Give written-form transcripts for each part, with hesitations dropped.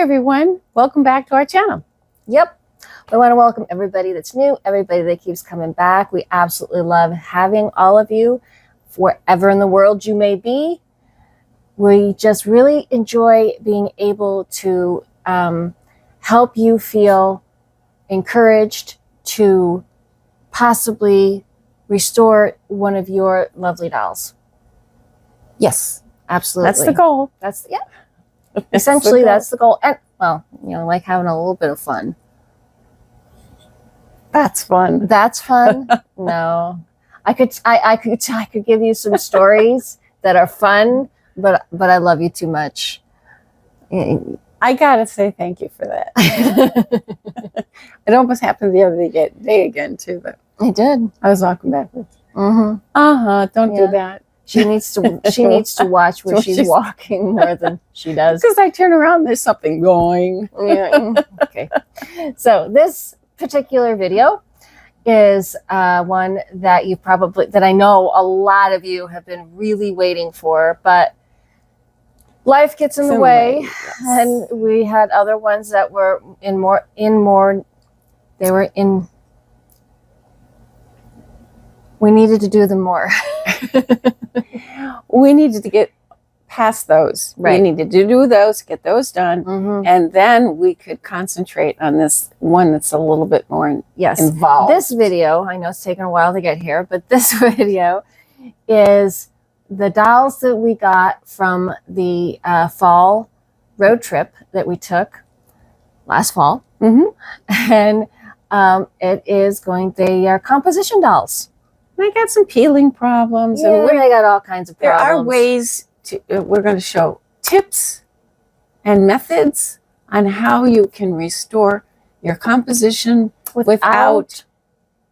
everyone, welcome back to our channel. Yep, we want to welcome everybody that's new, everybody that keeps coming back. We absolutely love having all of you, wherever in the world you may be. We just really enjoy being able to help you feel encouraged to possibly restore one of your lovely dolls. Yes, Absolutely. that's the goal. Essentially, that's the goal. And, well, like having a little bit of fun. That's fun. That's fun. No, I could give you some stories that are fun, but I love you too much. I gotta say thank you for that. It almost happened the other day again too, but I did. I was walking backwards. Mm-hmm. Don't do that. She needs to watch where she's walking more than she does. Because I turn around, there's something going. Yeah. Okay. So this particular video is one that I know a lot of you have been really waiting for, but life gets in the way. Yes. And we had other ones that were we needed to do them more. We needed to get past those. Right. We needed to do those, get those done, and then we could concentrate on this one that's a little bit more involved. This video, I know it's taken a while to get here, but this video is the dolls that we got from the fall road trip that we took last fall. And they are composition dolls. I got some peeling problems. Yeah, and they got all kinds of problems. There are ways to, we're going to show tips and methods on how you can restore your composition without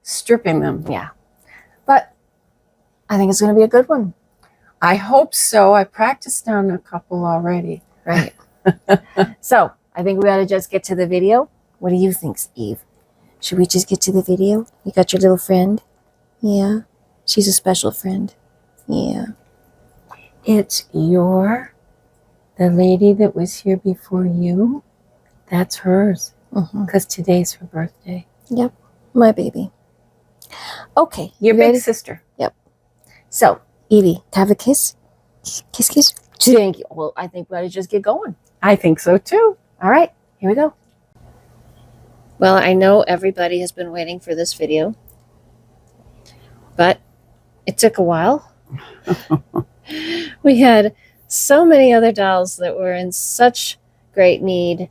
stripping them. Yeah. But I think it's going to be a good one. I hope so. I practiced on a couple already. Right. So I think we ought to just get to the video. What do you think, Eve? Should we just get to the video? You got your little friend? Yeah. She's a special friend. Yeah. It's the lady that was here before you. That's hers. Because today's her birthday. Yep. My baby. Okay. Your big sister. Yep. So, Evie, have a kiss. Kiss, kiss. Thank you. Well, I think we ought to just get going. I think so too. All right. Here we go. Well, I know everybody has been waiting for this video, but it took a while. We had so many other dolls that were in such great need,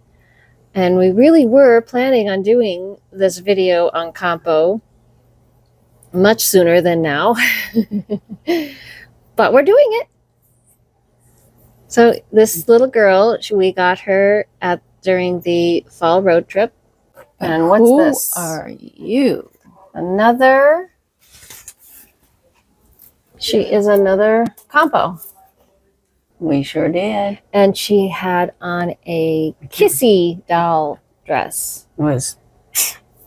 and we really were planning on doing this video on Compo much sooner than now. But we're doing it. So this little girl, we got her during the fall road trip. And what's this? Who are you? She is another Compo. We sure did. And she had on a kissy doll dress. It was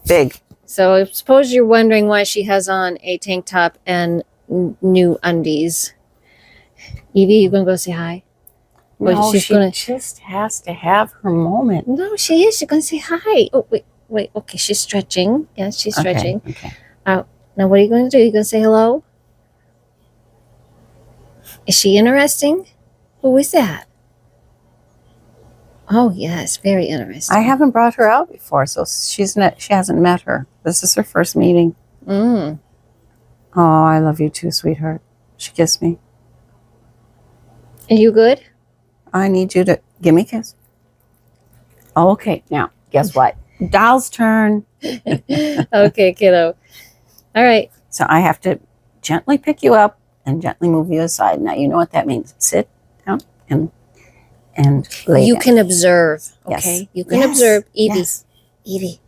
big. So I suppose you're wondering why she has on a tank top and new undies. Evie, you gonna go say hi? No, she just has to have her moment. No, she is. She's gonna say hi. Oh, wait. Okay, she's stretching. Yeah, she's stretching. Okay. Now, what are you going to do? You gonna say hello? Is she interesting? Who is that? Oh, yes, very interesting. I haven't brought her out before, so she hasn't met her. This is her first meeting. Oh, I love you too, sweetheart. She kissed me. Are you good? I need you to give me a kiss. Okay, now, guess what? Doll's turn. Okay, kiddo. All right. So I have to gently pick you up and gently move you aside. Now, you know what that means. Sit down and lay You down. can observe, okay? Yes. You can Yes. observe. Evie, Yes. Evie,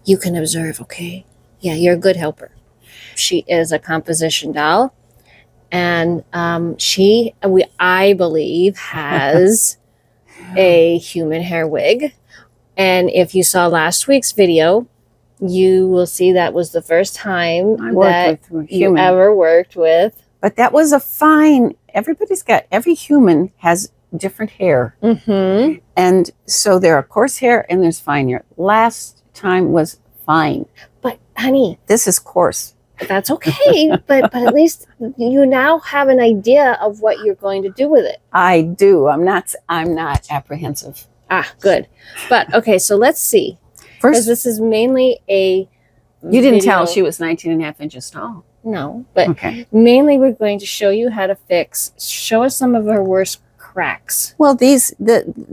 you can observe, okay? Yeah, you're a good helper. She is a composition doll. And I believe, has a human hair wig. And if you saw last week's video, you will see that was the first time that you ever worked with. But that was a fine, every human has different hair. Mm-hmm. And so there are coarse hair and there's fine hair. Last time was fine. But honey, This is coarse. that's okay. but at least you now have an idea of what you're going to do with it. I do. I'm not apprehensive. Ah, good. But okay, so let's see. Because First, this is mainly a you didn't video. tell she was 19 and a half inches tall. No, but Okay. mainly we're going to show you how to show us some of her worst cracks. Well, these would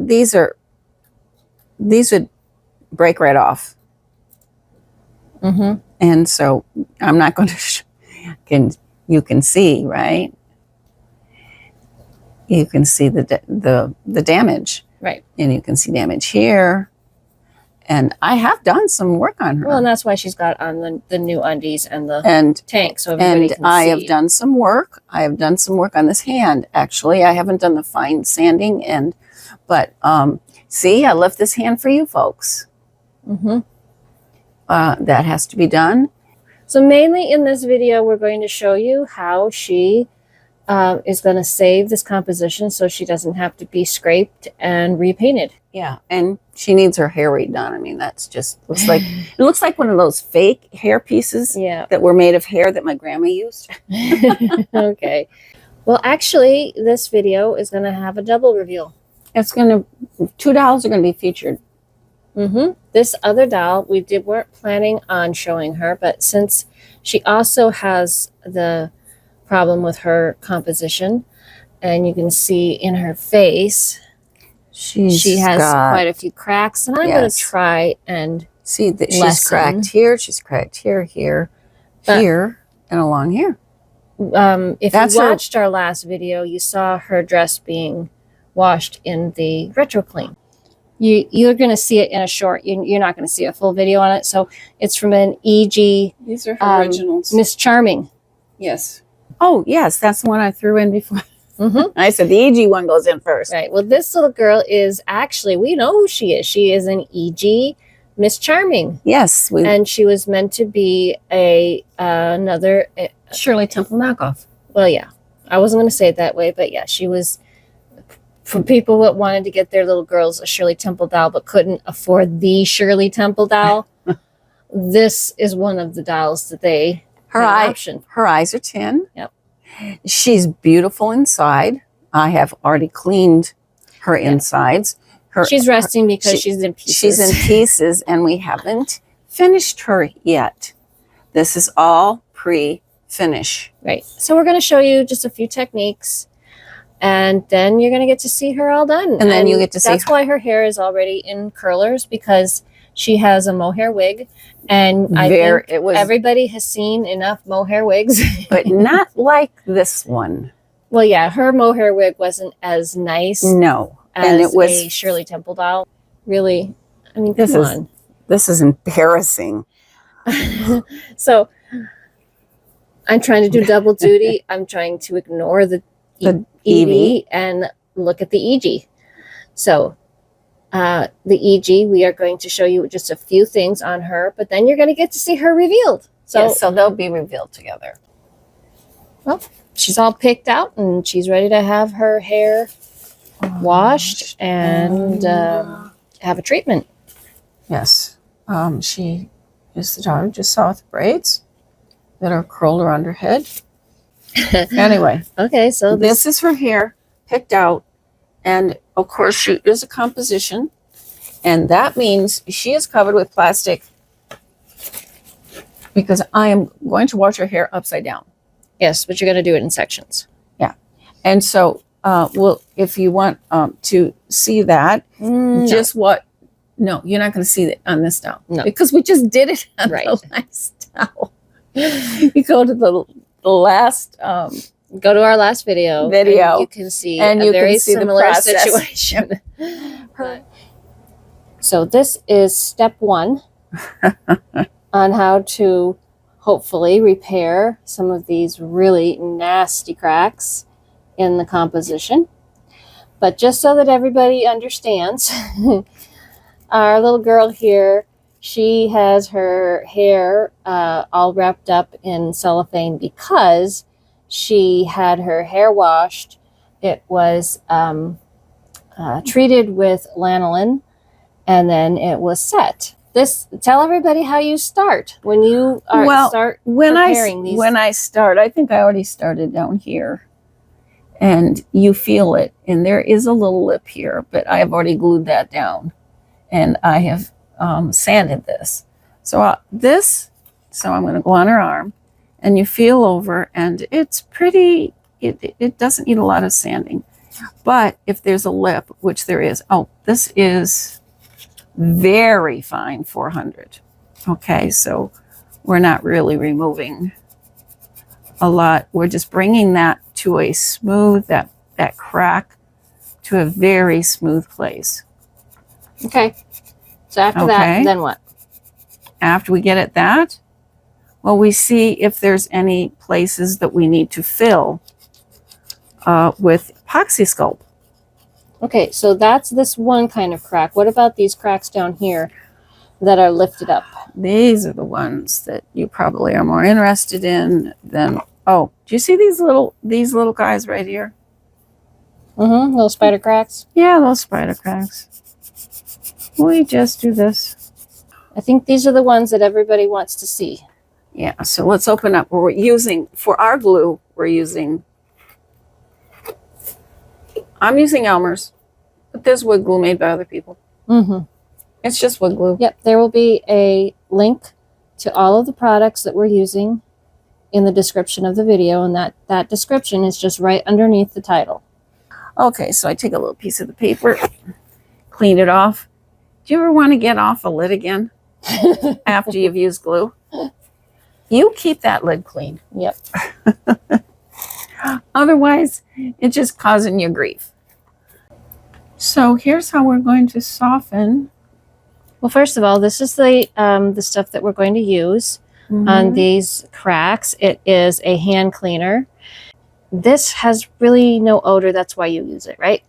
break right off. Mm-hmm. And so I'm not going to you can see, right? You can see the damage. Right. And you can see damage here. And I have done some work on her. Well, and that's why she's got on the new undies and the and tank, so everybody and can I see. have done some work. I have done some work on this hand, actually. I haven't done the fine sanding, but see, I left this hand for you folks. Mm-hmm. That has to be done. So mainly in this video, we're going to show you how she is going to save this composition so she doesn't have to be scraped and repainted. Yeah, and she needs her hair redone. I mean, that's just it looks like one of those fake hair pieces Yeah. that were made of hair that my grandma used. Okay. Well, actually, this video is going to have a double reveal. It's $2 are going to be featured. Mm-hmm. This other doll, weren't planning on showing her, but since she also has the problem with her composition, and you can see in her face, she has quite a few cracks, and I'm going to try and see that she's lessen. cracked here, she's cracked here, here, here, and along here. If you watched our last video, you saw her dress being washed in the retro clean. You're going to see it in a short. You're not going to see a full video on it. So it's from an EG. These are her originals. Miss Charming. Yes. Oh, yes. That's the one I threw in before. Mm-hmm. I said the EG one goes in first. Right. Well, this little girl is actually, we know who she is. She is an EG Miss Charming. Yes. And she was meant to be another Shirley Temple knockoff. Well, yeah. I wasn't going to say it that way, but yeah, she was for people that wanted to get their little girls a Shirley Temple doll but couldn't afford the Shirley Temple doll. This is one of the dolls that they Her eyes are tin. Yep. She's beautiful inside. I have already cleaned her insides. She's resting because she's in pieces. She's in pieces, and we haven't finished her yet. This is all pre-finish. Right. So we're going to show you just a few techniques, and then you're going to get to see her all done. And then you get to see That's why her hair is already in curlers, because she has a mohair wig. And I think everybody has seen enough mohair wigs. But not like this one. Well, yeah, her mohair wig wasn't as nice. No. And it was a Shirley Temple doll. Really, I mean, come on. This is embarrassing. So I'm trying to do double duty. I'm trying to ignore the EV and look at the EG. So the EG, we are going to show you just a few things on her, but then you're going to get to see her revealed. So they'll be revealed together. Well, she's all picked out and she's ready to have her hair washed and have a treatment. Yes. She is the daughter just saw with braids that are curled around her head. Anyway. Okay, so this is her hair picked out. And of course, she is a composition. And that means she is covered with plastic because I am going to wash her hair upside down. Yes, but you're going to do it in sections. Yeah. And so, well, if you want to see that, no, you're not going to see it on this doll. No. Because we just did it on the last doll. You go to the last... Go to our last video. And you can see a very similar situation. So this is step 1 on how to hopefully repair some of these really nasty cracks in the composition. But just so that everybody understands, our little girl here, she has her hair all wrapped up in cellophane because she had her hair washed. It was treated with lanolin, and then it was set. Tell everybody how you start when you start preparing these. When I start, I think I already started down here, and you feel it, and there is a little lip here, but I have already glued that down, and I have sanded this. So I'm going to go on her arm, and you feel over, and it's pretty. It doesn't need a lot of sanding, but if there's a lip, which there is, this is very fine 400. Okay, so we're not really removing a lot. We're just bringing that to a smooth, that crack to a very smooth place. Okay. So after that, then what? After we get at that, well, we see if there's any places that we need to fill with Apoxie Sculpt. Okay, so that's this one kind of crack. What about these cracks down here that are lifted up? These are the ones that you probably are more interested in than, do you see these little guys right here? Mm-hmm, little spider cracks? Yeah, those spider cracks. We just do this. I think these are the ones that everybody wants to see. Yeah, so let's open up. We're using, for our glue, I'm using Elmer's, but there's wood glue made by other people. Mm-hmm. It's just wood glue. Yep, there will be a link to all of the products that we're using in the description of the video, and that description is just right underneath the title. Okay, so I take a little piece of the paper, clean it off. Do you ever want to get off a lid again after you've used glue? You keep that lid clean. Yep. Otherwise, it's just causing you grief. So here's how we're going to soften. Well, first of all, this is the stuff that we're going to use on these cracks. It is a hand cleaner. This has really no odor. That's why you use it, right?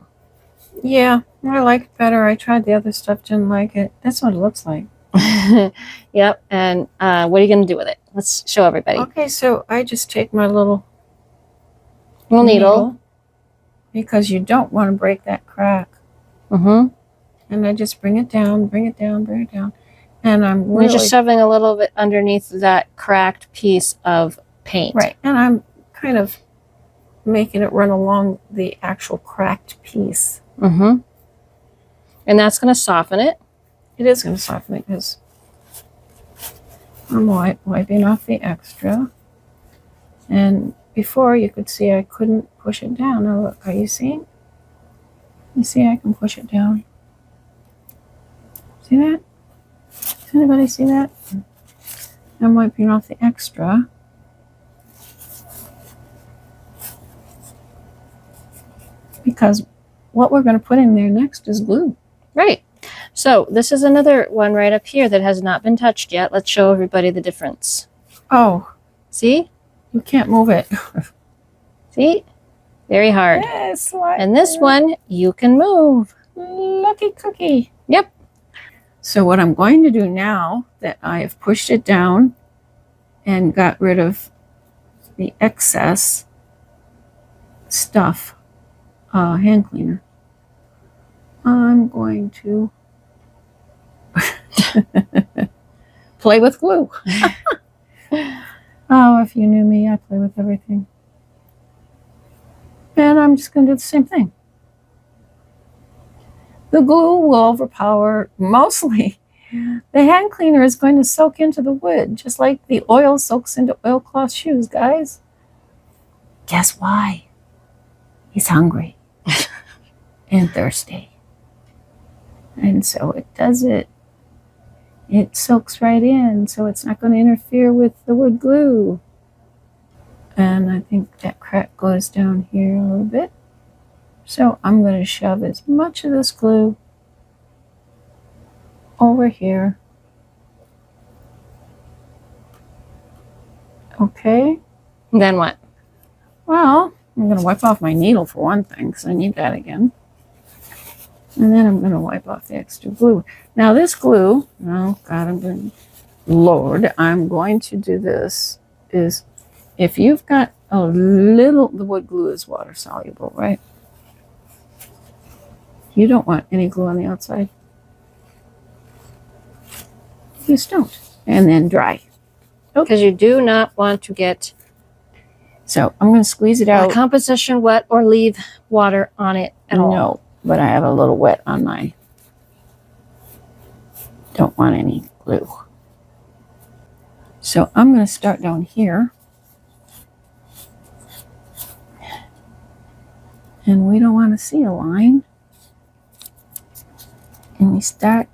Yeah, I like it better. I tried the other stuff, didn't like it. That's what it looks like. Yep. And what are you going to do with it? Let's show everybody. Okay, so I just take my little needle, because you don't want to break that crack. Mm-hmm. And I just bring it down, bring it down, bring it down. And You're just shoving a little bit underneath that cracked piece of paint. Right. And I'm kind of making it run along the actual cracked piece. Mm-hmm. And that's going to soften it. It is going to soften it because I'm wiping off the extra. And before you could see I couldn't push it down. Now look, are you seeing? You see I can push it down. See that? Does anybody see that? I'm wiping off the extra. Because what we're going to put in there next is glue. Right. So this is another one right up here that has not been touched yet. Let's show everybody the difference. Oh. See? You can't move it. See? Very hard. Yes. And this one, you can move. Lucky cookie. Yep. So what I'm going to do now that I have pushed it down and got rid of the excess stuff, hand cleaner, I'm going to play with glue. Oh, if you knew me, I play with everything. And I'm just going to do the same thing. The glue will overpower mostly. The hand cleaner is going to soak into the wood, just like the oil soaks into oilcloth shoes, guys. Guess why? He's hungry and thirsty. And so it does it. It soaks right in, so it's not going to interfere with the wood glue. And I think that crack goes down here a little bit. So I'm going to shove as much of this glue over here. Okay. And then what? Well, I'm going to wipe off my needle for one thing, because I need that again. And then I'm going to wipe off the extra glue. Now this glue, oh God, Lord, I'm going to do this, is if you've got a little, the wood glue is water soluble, right? You don't want any glue on the outside. Just don't. And then dry. Because you do not want to get So I'm going to squeeze it the out. composition wet or leave water on it at all. No, but I have a little wet on mine. Don't want any glue. So I'm going to start down here. And we don't want to see a line. And we start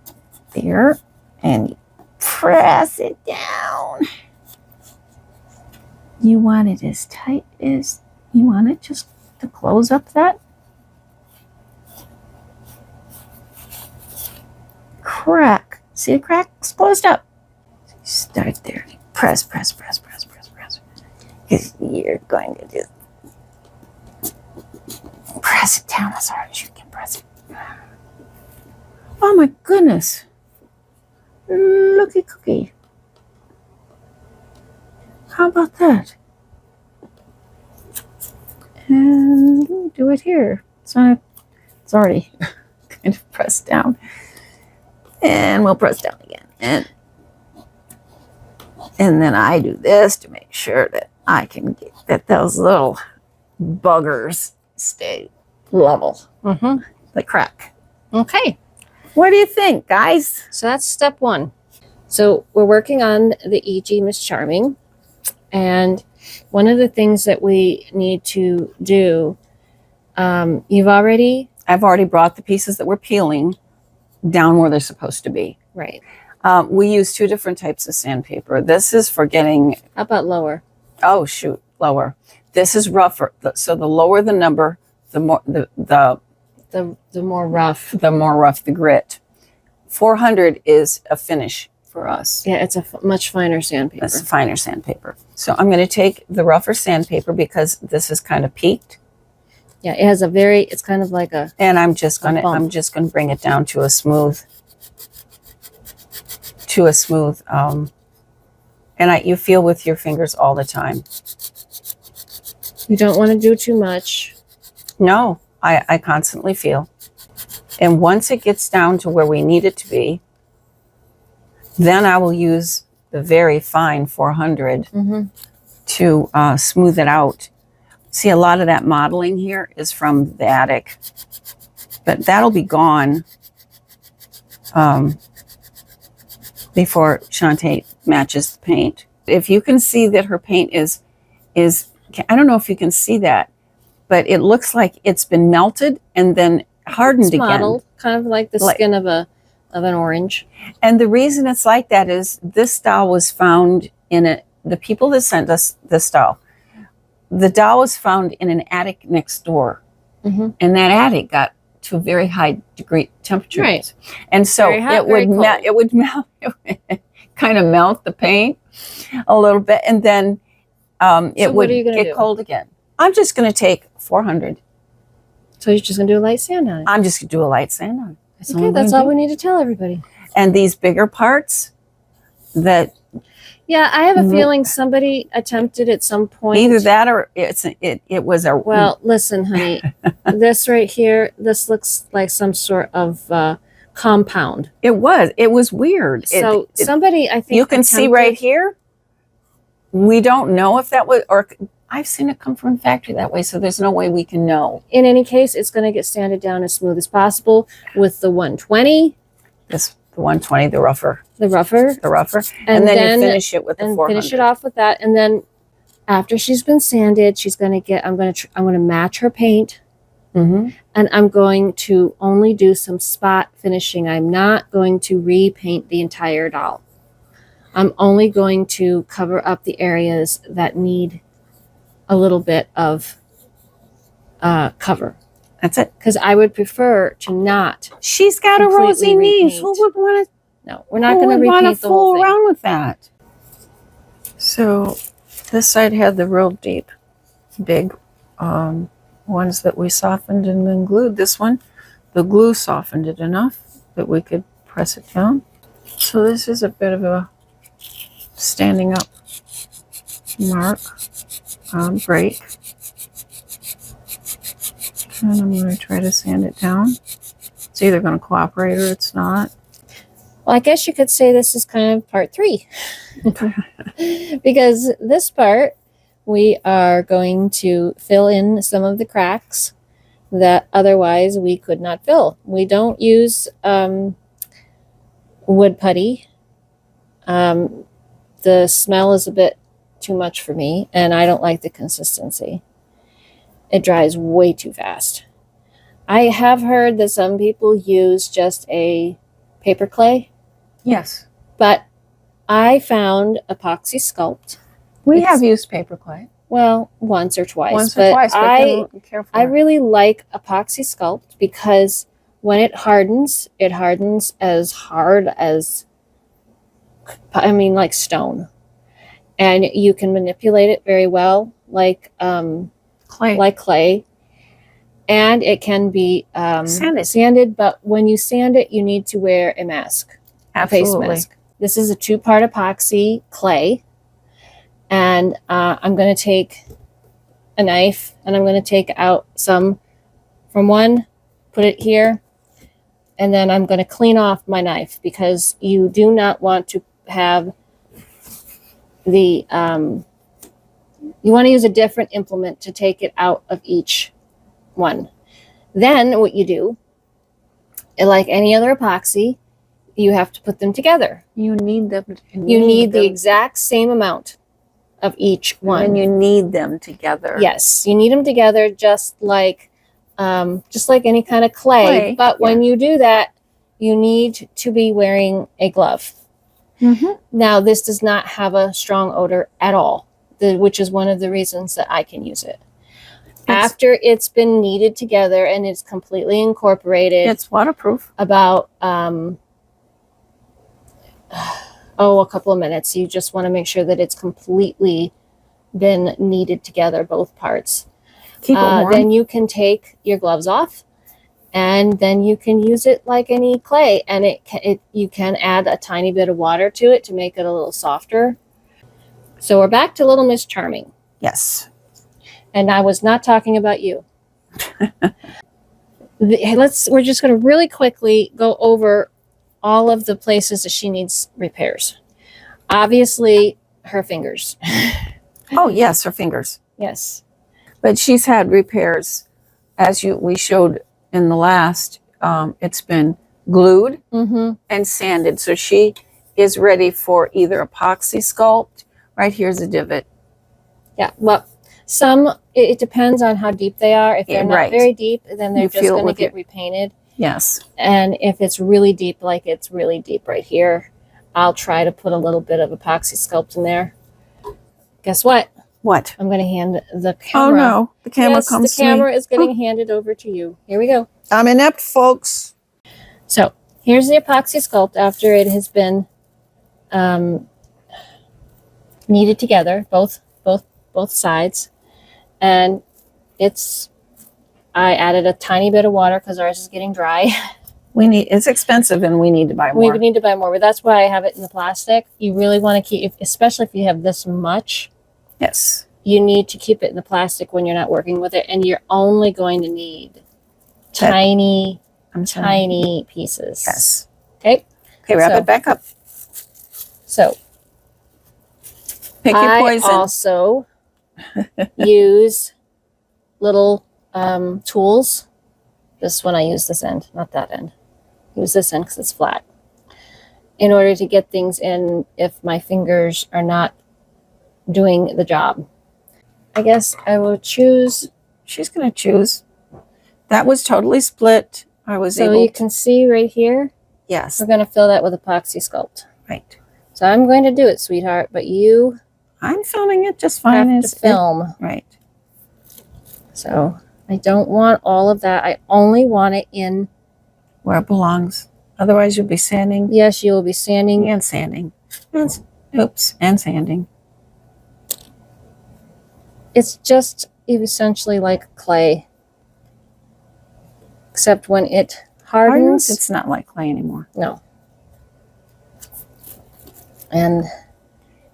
there and press it down. You want it as tight as you want it, just to close up that. Crack. See the cracks closed up. Start there. Press, press, press, press, press, press. Because you're going to just press it down as hard as you can press it. Oh my goodness. Looky cookie. How about that? And do it here. It's already kind of pressed down. And we'll press down again. And then I do this to make sure that I can get that those little buggers stay level. Mm-hmm. The crack. Okay. What do you think, guys? So that's step one. So we're working on the E.G. Miss Charming. And one of the things that we need to do, I've already brought the pieces that we're peeling down where they're supposed to be. Right. We use two different types of sandpaper. This is for getting... How about lower? Oh, shoot, lower. This is rougher. So the lower the number, the more the more rough. The more rough the grit. 400 is a finish for us. Yeah, it's a much finer sandpaper. It's a finer sandpaper. So I'm going to take the rougher sandpaper because this is kind of peaked. Yeah, it has it's kind of like a... And I'm just going to bring it down to a smooth, and you feel with your fingers all the time. You don't want to do too much. No, I constantly feel. And once it gets down to where we need it to be, then I will use the very fine 400 to smooth it out. See, a lot of that modeling here is from the attic, but that'll be gone before Shantae matches the paint. If you can see that her paint is, I don't know if you can see that, but it looks like it's been melted and then hardened again. Modeled, kind of like the skin of an orange. And the reason it's like that is this doll was found in the people that sent us this doll. The doll was found in an attic next door. And that attic got to a very high degree temperature. Right. And so it would kind of melt the paint a little bit. And then it would get cold again. I'm just going to take 400. So you're just going to do a light sand on it? I'm just going to do a light sand on it. Okay, that's all we need to tell everybody. And these bigger parts that... Yeah, I have a feeling somebody attempted at some point. Either that or it was a... Well, listen, honey. This right here, this looks like some sort of compound. It was weird. So somebody, I think... You can see right here. We don't know if that was... or I've seen it come from factory that way, so there's no way we can know. In any case, it's going to get sanded down as smooth as possible with the 120. The 120, the rougher. The rougher. And then you finish it with the 400. Finish it off with that. And then after she's been sanded, she's going to get, I'm going to match her paint. And I'm going to only do some spot finishing. I'm not going to repaint the entire doll. I'm only going to cover up the areas that need a little bit of cover. That's it. Because I would prefer to not. She's got a rosy niece. Who would want to? No, we're not going to repaint the whole thing. Fool around with that. So this side had the real deep, big ones that we softened and then glued. This one, the glue softened it enough that we could press it down. So this is a bit of a standing up mark, break. And I'm going to try to sand it down. It's either going to cooperate or it's not. Well, I guess you could say this is kind of part 3. Because this part, we are going to fill in some of the cracks that otherwise we could not fill. We don't use wood putty. The smell is a bit too much for me, and I don't like the consistency. It dries way too fast. I have heard that some people use just a paper clay. Yes. But I found Apoxie Sculpt. We have used paper clay. Well, once or twice. Once or twice, but be careful. I really like Apoxie Sculpt because when it hardens as hard as, I mean, like stone. And you can manipulate it very well, like clay. And it can be sanded, but when you sand it, you need to wear a mask. Absolutely. A face mask. This is a 2-part epoxy clay. And I'm going to take a knife and I'm going to take out some from one, put it here, and then I'm going to clean off my knife because you do not want to have the, you want to use a different implement to take it out of each one. Then what you do, like any other epoxy, you have to put them together. You need them. You need the exact same amount of each one. And you need them together. Yes, you need them together, just like any kind of clay. But when you do that, you need to be wearing a glove. Now, this does not have a strong odor at all, which is one of the reasons that I can use it. After it's been kneaded together and it's completely incorporated. It's waterproof. About a couple of minutes. You just want to make sure that it's completely been kneaded together, both parts. Keep it warm. Then you can take your gloves off, and then you can use it like any clay. And you can add a tiny bit of water to it to make it a little softer. So we're back to Little Miss Charming. Yes. And I was not talking about you. We're just going to really quickly go over all of the places that she needs repairs. Obviously, her fingers. Oh, yes, her fingers. Yes. But she's had repairs, as we showed in the last. It's been glued and sanded. So she is ready for either epoxy sculpt. Right here's a divot. Yeah, well, it depends on how deep they are. If they're not very deep, then they're just going to get repainted. Yes. And if it's really deep, like it's really deep right here, I'll try to put a little bit of Apoxie Sculpt in there. Guess what? What? I'm going to hand the camera. Oh, no. The camera comes to me. The camera is getting handed over to you. Here we go. I'm inept, folks. So here's the Apoxie Sculpt after it has been kneaded together, both sides. And I added a tiny bit of water because ours is getting dry. It's expensive and we need to buy more. We need to buy more, but that's why I have it in the plastic. You really want to keep, especially if you have this much. Yes. You need to keep it in the plastic when you're not working with it, and you're only going to need tiny pieces. Yes. Okay. Okay, wrap it back up. So pick your poison. I also use little tools. This one I use this end, not that end. Use this end because it's flat. In order to get things in if my fingers are not doing the job. I guess I will choose. She's going to choose. That was totally split. So you can see right here. Yes. We're going to fill that with Apoxie Sculpt. Right. So I'm going to do it, sweetheart, but I'm filming it just fine. Have to film. Right. So I don't want all of that. I only want it in where it belongs. Otherwise, you'll be sanding. Yes, you will be sanding. And sanding. And sanding. It's just essentially like clay. Except when it hardens. It's not like clay anymore. No. And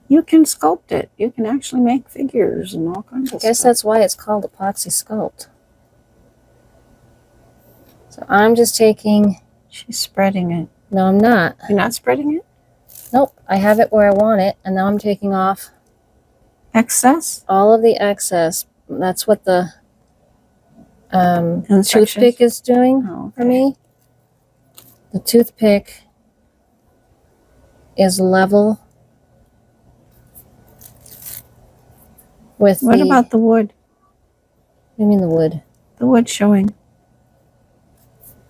you can sculpt it. You can actually make figures and all kinds of stuff. I guess that's why it's called Apoxie Sculpt. So I'm just taking, She's spreading it. no, I'm not. You're not spreading it? Nope, I have it where I want it, and now I'm taking off Excess? all of the excess. That's what the Instructions? toothpick is doing Oh, for me. The toothpick is level with What about the wood? What do you mean the wood? The wood showing.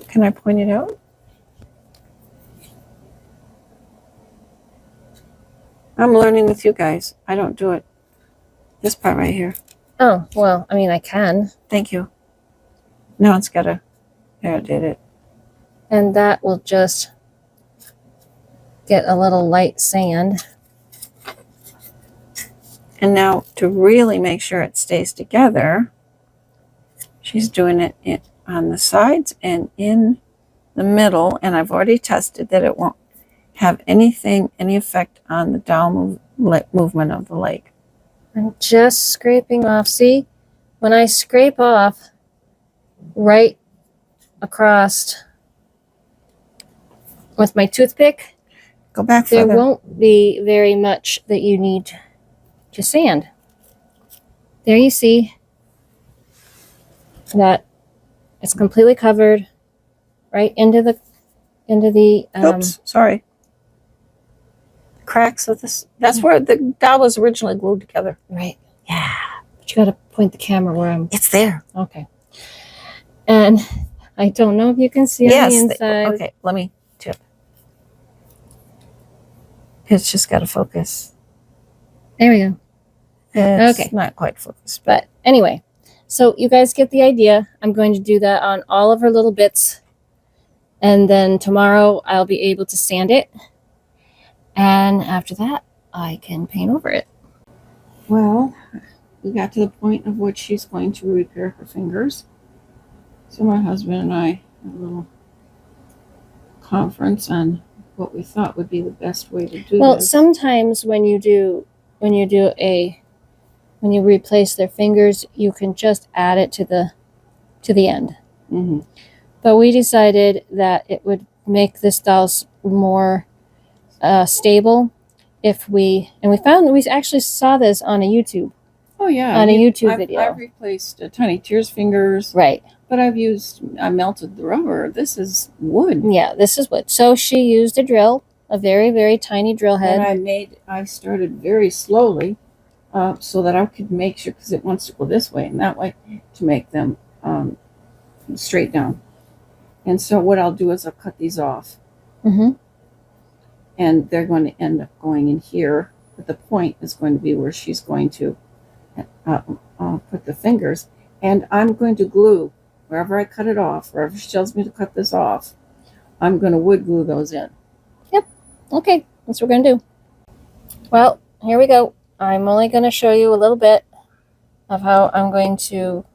Can I point it out? I'm learning with you guys. I don't do it. This part right here. Oh, well, I mean, I can. Thank you. No, it's gotta. There, I did it. And that will just get a little light sand. And now to really make sure it stays together, she's doing it on the sides and in the middle. And I've already tested that it won't have any effect on the down movement of the lake. I'm just scraping off. See, when I scrape off right across with my toothpick, Go back there further. won't be very much that you need to sand. There you see that it's completely covered right into the Oops, sorry. Cracks of this. That's where the doll was originally glued together. right. Yeah. But you got to point the camera where I'm. It's there. Okay. And I don't know if you can see on the inside. Okay, let me tip. It's just got to focus. There we go. It's Okay. not quite focused. But anyway, so you guys get the idea. I'm going to do that on all of her little bits. And then tomorrow I'll be able to sand it. And after that, I can paint over it. Well, we got to the point of which she's going to repair her fingers. So my husband and I had a little conference on what we thought would be the best way to do Well, this. sometimes when you replace their fingers, you can just add it to the end. Mm-hmm. But we decided that it would make this doll more stable if we found that we actually saw this on a YouTube. Oh yeah, on a YouTube video. I've replaced Tiny Tears fingers, Right. but I melted the rubber. This is wood. Yeah, this is wood. So she used a drill, a very, very tiny drill head. And I started very slowly so that I could make sure, because it wants to go this way and that way, to make them straight down. And so what I'll do is I'll cut these off. Mm-hmm. And they're going to end up going in here. But the point is going to be where she's going to put the fingers. And I'm going to glue, wherever I cut it off, wherever she tells me to cut this off, I'm going to wood glue those in. Yep. Okay, that's what we're going to do. Well, here we go. I'm only going to show you a little bit of how I'm going to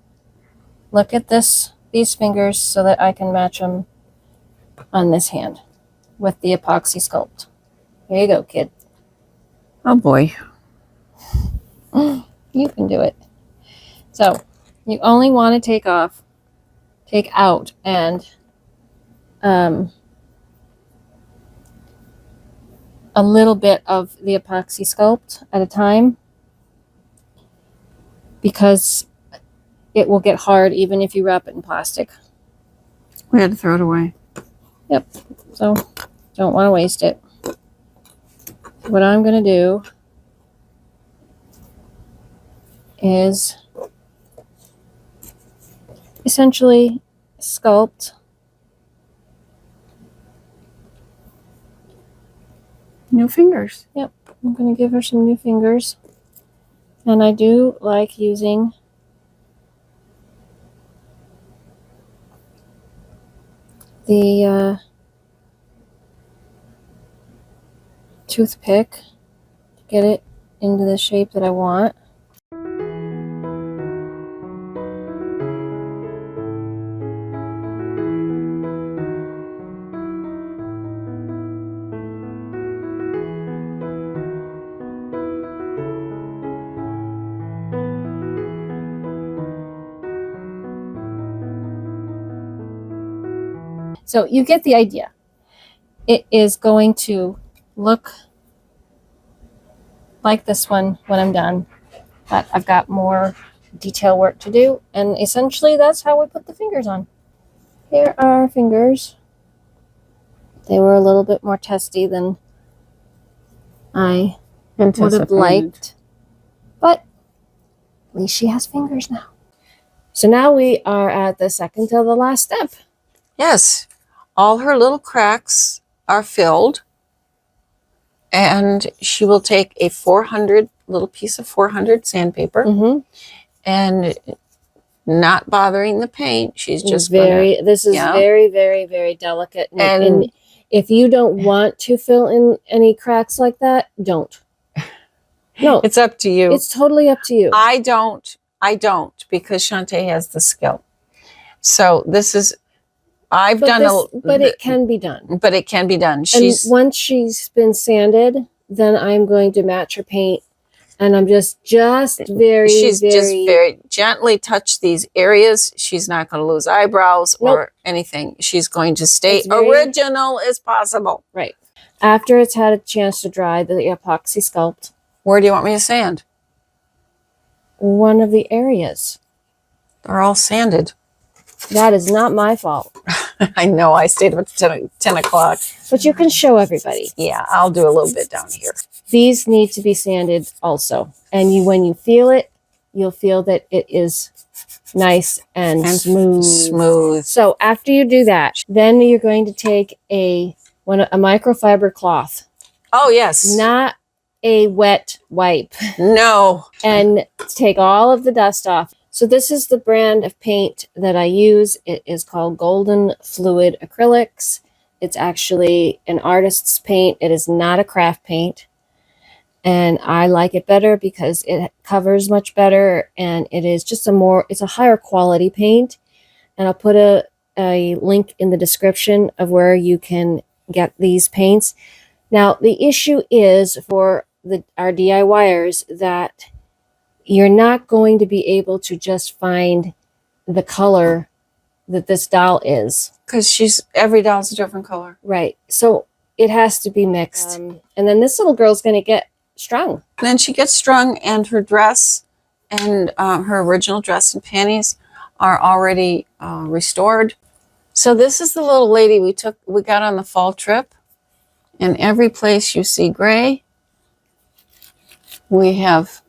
look at these fingers so that I can match them on this hand with the Apoxie Sculpt. Here you go, kid. Oh boy. You can do it. So you only want to take out and a little bit of the Apoxie Sculpt at a time, because it will get hard even if you wrap it in plastic. We had to throw it away. Yep. So don't want to waste it. What I'm going to do is essentially sculpt new fingers. Yep. I'm going to give her some new fingers. And I do like using the toothpick to get it into the shape that I want. So you get the idea. It is going to look like this one when I'm done, but I've got more detail work to do, and essentially that's how we put the fingers on. Here are our fingers. They were a little bit more testy than I would have liked, but at least she has fingers now. So now we are at the second to the last step. Yes, all her little cracks are filled, and she will take a 400 little piece of 400 sandpaper, and not bothering the paint. She's just this is very, very, very delicate. And if you don't want to fill in any cracks like that, don't. No, it's up to you. It's totally up to you. I don't because Shantae has the skill. So this is, but it can be done. But it can be done. Once she's been sanded, then I'm going to match her paint, and I'm just very gently touch these areas. She's not going to lose eyebrows or anything. She's going to stay original as possible. Right. After it's had a chance to dry, the Apoxie Sculpt. Where do you want me to sand? One of the areas. They're all sanded. That is not my fault. I know. I stayed up to 10 o'clock. But you can show everybody. Yeah, I'll do a little bit down here. These need to be sanded also. And when you feel it, you'll feel that it is nice and smooth. So after you do that, then you're going to take a microfiber cloth. Oh, yes. Not a wet wipe. No. And take all of the dust off. So this is the brand of paint that I use. It is called Golden Fluid Acrylics. It's actually an artist's paint. It is not a craft paint. And I like it better because it covers much better, and it is just it's a higher quality paint. And I'll put a link in the description of where you can get these paints. Now, the issue is for our DIYers that you're not going to be able to just find the color that this doll is. Because every doll's a different color. Right. So it has to be mixed. And then this little girl's going to get strung. Then she gets strung, and her dress and her original dress and panties are already restored. So this is the little lady we got on the fall trip. And every place you see gray, we have.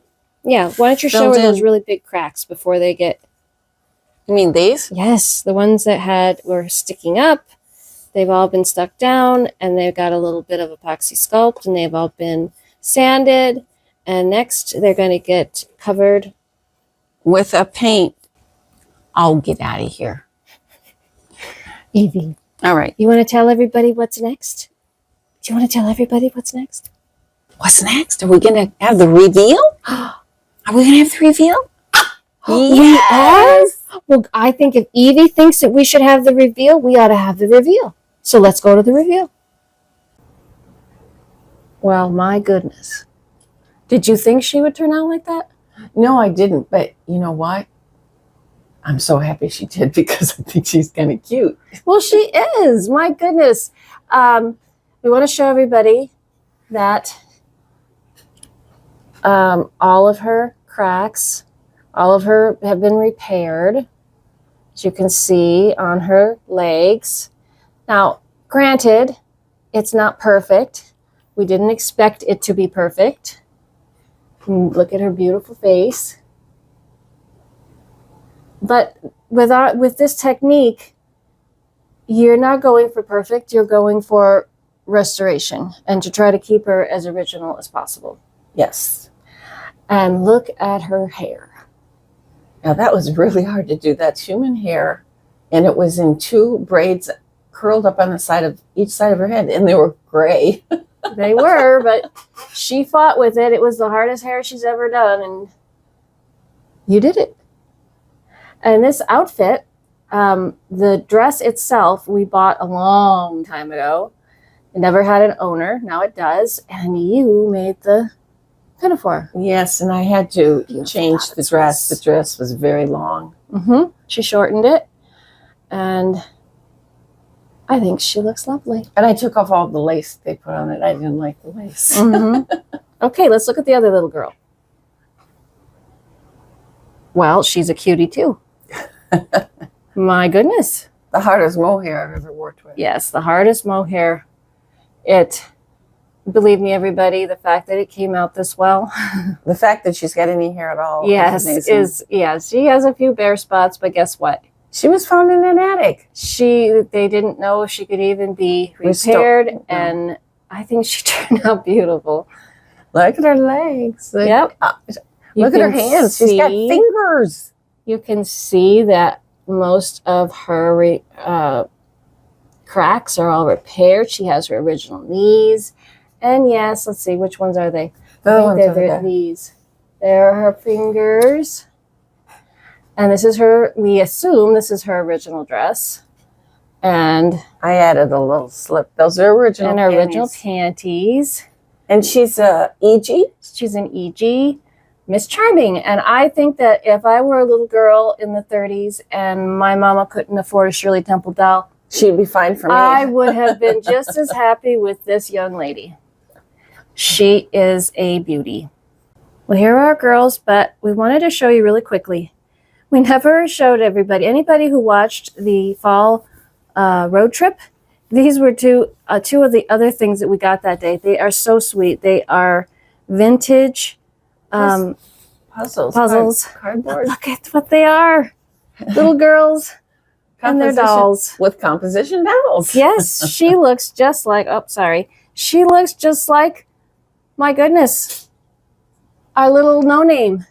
Yeah, why don't you show her those really big cracks before they get... You mean these? Yes, the ones that were sticking up. They've all been stuck down, and they've got a little bit of Apoxie Sculpt, and they've all been sanded. And next, they're going to get covered with a paint. I'll get out of here. Evie. All right. You want to tell everybody what's next? Do you want to tell everybody what's next? What's next? Are we going to have the reveal? Are we going to have the reveal? Yes. Well, I think if Evie thinks that we should have the reveal, we ought to have the reveal. So let's go to the reveal. Well, my goodness. Did you think she would turn out like that? No, I didn't. But you know what? I'm so happy she did, because I think she's kind of cute. Well, she is. My goodness. We want to show everybody that all of her cracks, all of her have been repaired, as you can see on her legs. Now, granted, it's not perfect. We didn't expect it to be perfect. Look at her beautiful face. But with this technique, you're not going for perfect. You're going for restoration, and to try to keep her as original as possible. Yes. And look at her hair. Now that was really hard to do. That's human hair, and it was in 2 braids curled up on the side of each side of her head, and they were gray. They were, but she fought with it. It was the hardest hair she's ever done, and you did it. And this outfit, the dress itself, we bought a long time ago. It never had an owner. Now it does. And you made the pinafore. Yes, and I had to change the dress. The dress was very long. She shortened it. And I think she looks lovely. And I took off all the lace they put on it. I didn't like the lace. Okay, let's look at the other little girl. Well, she's a cutie too. My goodness. The hardest mohair I've ever worked with. Yes, the hardest mohair. Believe me, everybody, the fact that it came out this well. The fact that she's got any hair at all. Yes, she has a few bare spots, but guess what? She was found in an attic. They didn't know if she could even be repaired, and I think she turned out beautiful. Look at her legs. Yep. Look at her hands. She's got fingers. You can see that most of her cracks are all repaired. She has her original knees. And yes, let's see, which ones are they? They're these. There are her fingers. And this is we assume this is her original dress. And I added a little slip. Those are original panties. And her original panties. And she's a EG? She's an EG. Miss Charming. And I think that if I were a little girl in the 30s and my mama couldn't afford a Shirley Temple doll, she'd be fine for me. I would have been just as happy with this young lady. She is a beauty. Well, here are our girls, but we wanted to show you really quickly. We never showed everybody. Anybody who watched the fall road trip, these were two of the other things that we got that day. They are so sweet. They are vintage puzzles. Cardboard. Look at what they are. Little girls and their dolls. With composition dolls. Yes, she looks just like, she looks just like, my goodness, our little no-name.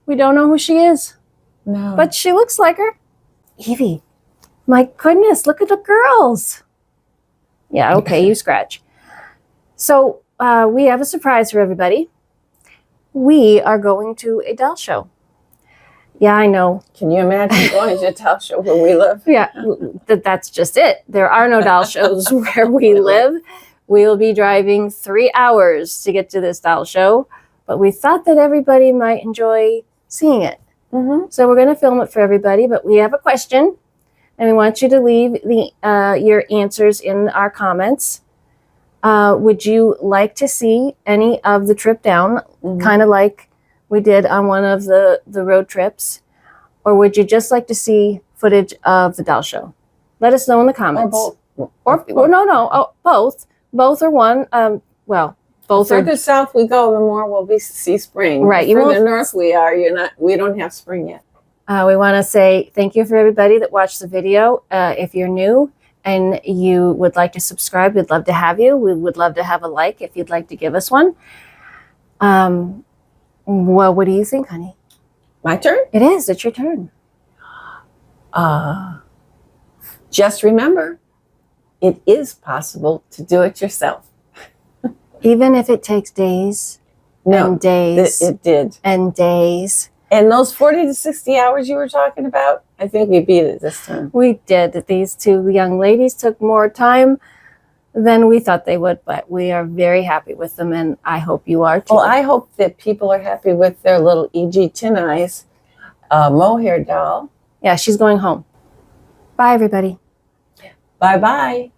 We don't know who she is. No. But she looks like her. Evie, my goodness, look at the girls. Yeah, okay, you scratch. So we have a surprise for everybody. We are going to a doll show. Yeah, I know. Can you imagine going to a doll show where we live? Yeah, that's just it. There are no doll shows where we live. We will be driving 3 hours to get to this doll show, but we thought that everybody might enjoy seeing it. So we're going to film it for everybody, but we have a question, and we want you to leave your answers in our comments. Would you like to see any of the trip down, kind of like we did on one of the road trips? Or would you just like to see footage of the doll show? Let us know in the comments. Both. Both are one. Both the further south we go, the more we'll see spring. Right. The further north we are, we don't have spring yet. We want to say thank you for everybody that watched the video. If you're new and you would like to subscribe, we'd love to have you. We would love to have a like if you'd like to give us one. Well, what do you think, honey? My turn? It is. It's your turn. Just remember, it is possible to do it yourself. Even if it takes days and days. It did. And days. And those 40 to 60 hours you were talking about, I think we beat it this time. We did. These two young ladies took more time than we thought they would, but we are very happy with them, and I hope you are too. Well, I hope that people are happy with their little EG Tin Eyes mohair doll. Yeah, she's going home. Bye, everybody. Bye-bye.